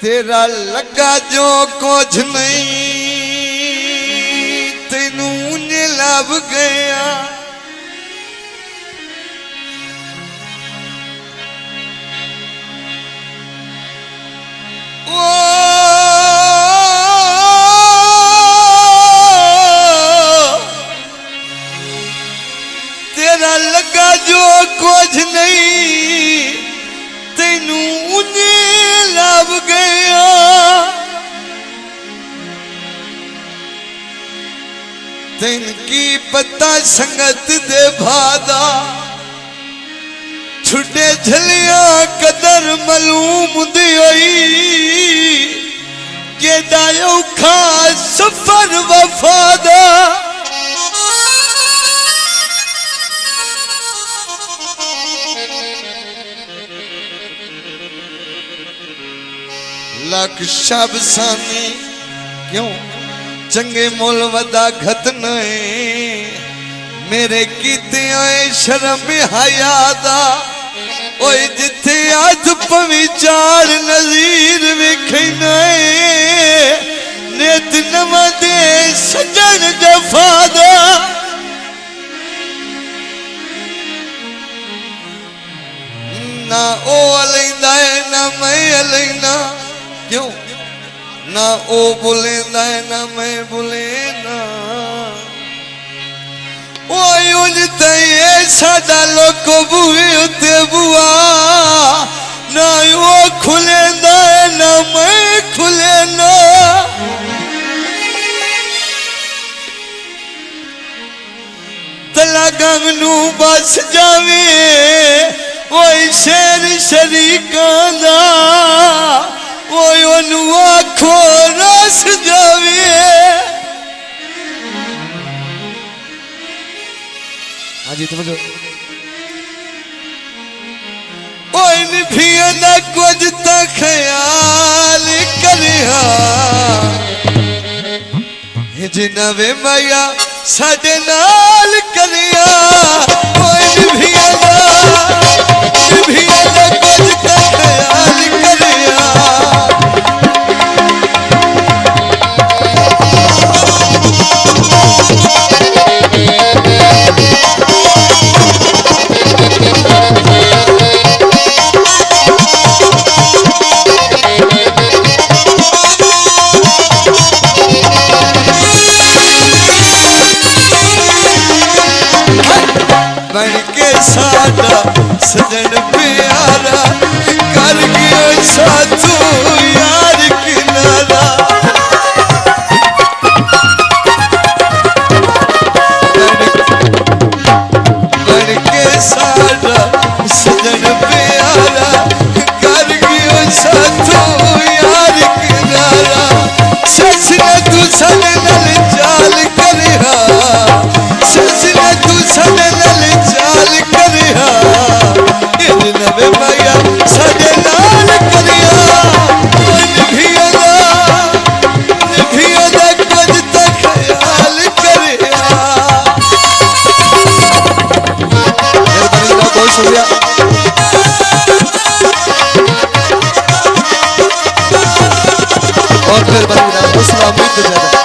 तेरा लगा जो कुछ नहीं तेनू लब गया तेरा लगा जो कुछ नहीं तेनू लब गया तेन की पता संगत दे भादा छुटे झलिया कदर मलूम दी के दायो खा सफर वफादा लख शब सानी क्यों चंगे मोल वदा घत नहीं मेरे कीते आए शर्म हयादा ओए जिथे अज पविचार नज़ीर विखने नेत नवा दे सजन जफादा ना ओ अलैंदा ना मैं अलैना क्यों ना ओ बुलेंदा ना मैं बुलेना साडा लोग बुए उते बुआ ना वो खुलेंदा ना मैं खुलेना तला गंगनू बस जावे ओए शेर शरीकां दा ओए ओनू आखो रस जावे हाजी तो बोलो ओए निभिया ना कुछ ता ख्याल करिया जिन्ना वे माया साडे नाल करिया ओए निभिया ना कुछ ता ख्याल करिया सजन प्यारा कर गयो साथू यार किनारा बन के सारा सजन प्यारा कर गयो साथू यार किनारा सच ने तू सने नल चाल करिया सच ने तू सने नल चाल करिया नवे माया साडे नाल करिया निभिया दा कुछ ता ख्याल करिया बहुत शुक्रिया और फिर बंदा दूसरा उम्मीद ज्यादा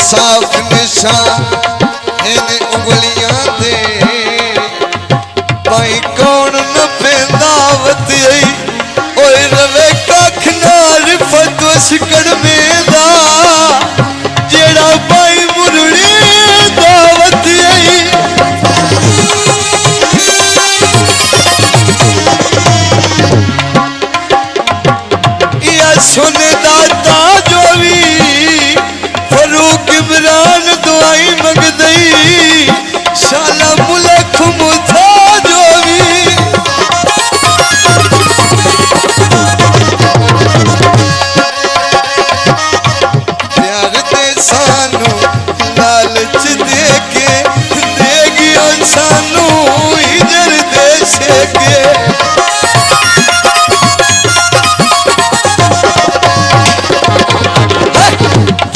साफ निशान इन उंगलियां दे भाई कौन न पेंदावत आई ओए रवे कख नाल फतवस कड़मे दा जेड़ा भाई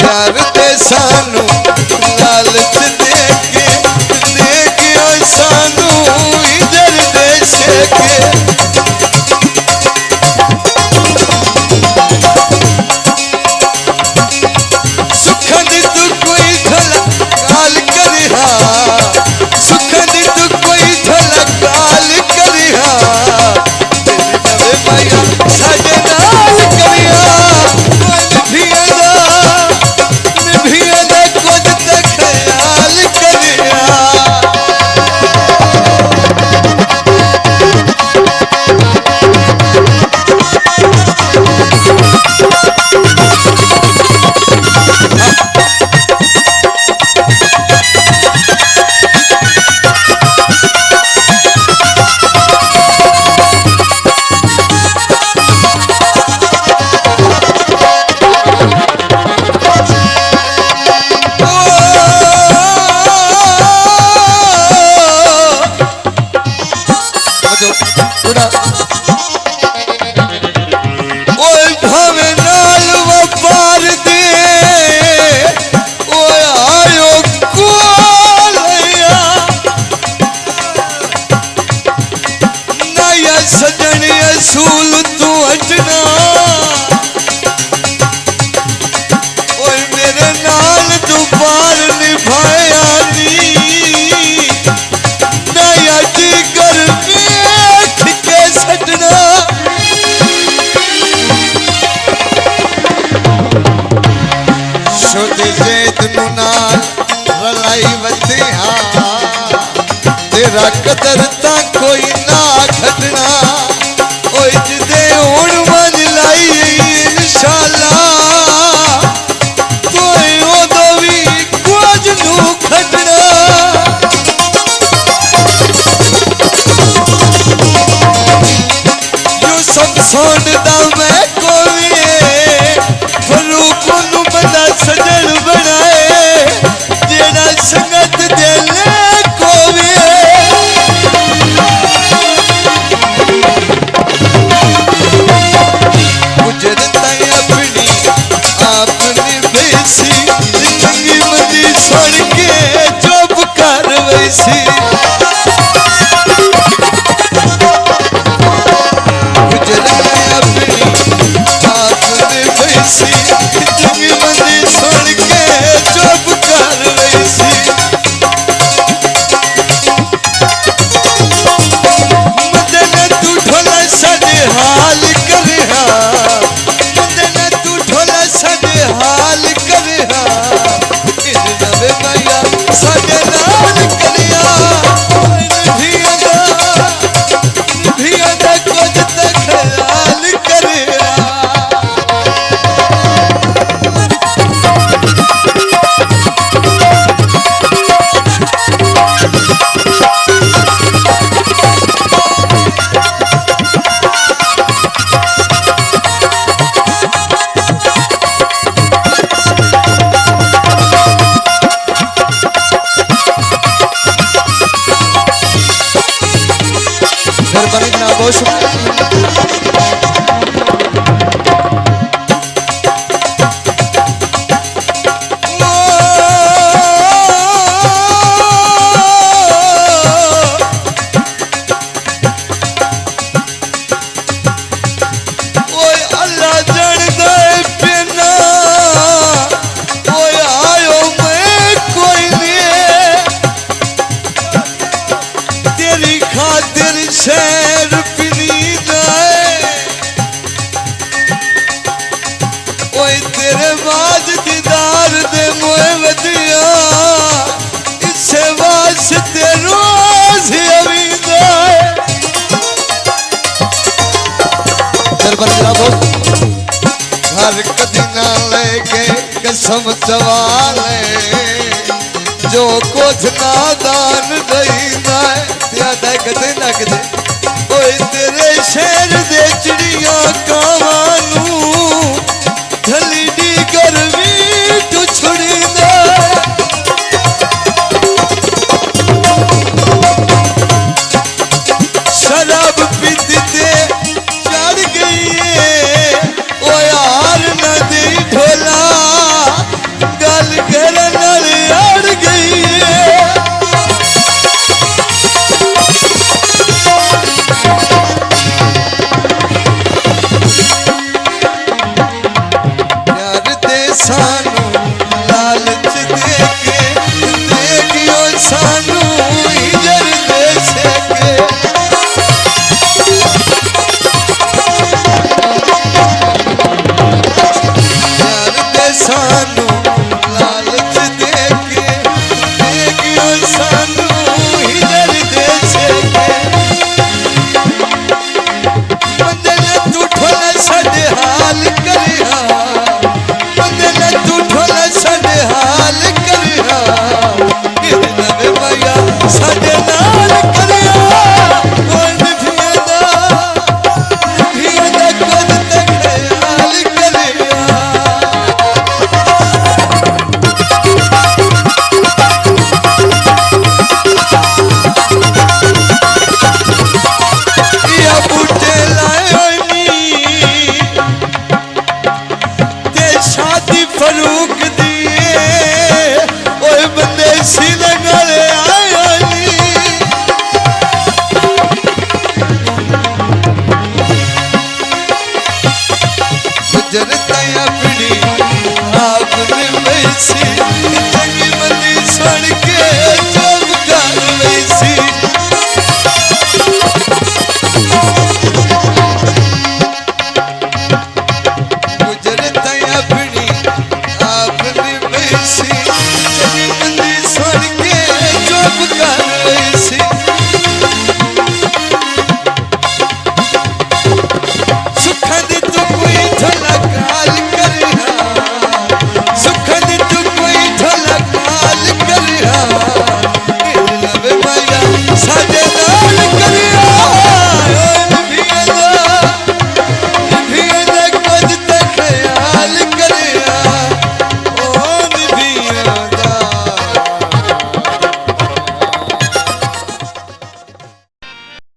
प्यार दे सानू लालच दे के गया सानू इधर देश के तेरा कदरता कोई ना घटना ओए जिदे हुण मन लाई इंशाअल्लाह तोए ओदो भी कुछ नू खटना यो सब सोचदा मैं कोई फरूक नू बंदा सजन बनाए जेड़ा संगत दे ले घर कदी ना लेके कसम चवाले जो कुछ नादान दईना कदे ना कदे ओए तेरे शहर दे चिड़िया कावानू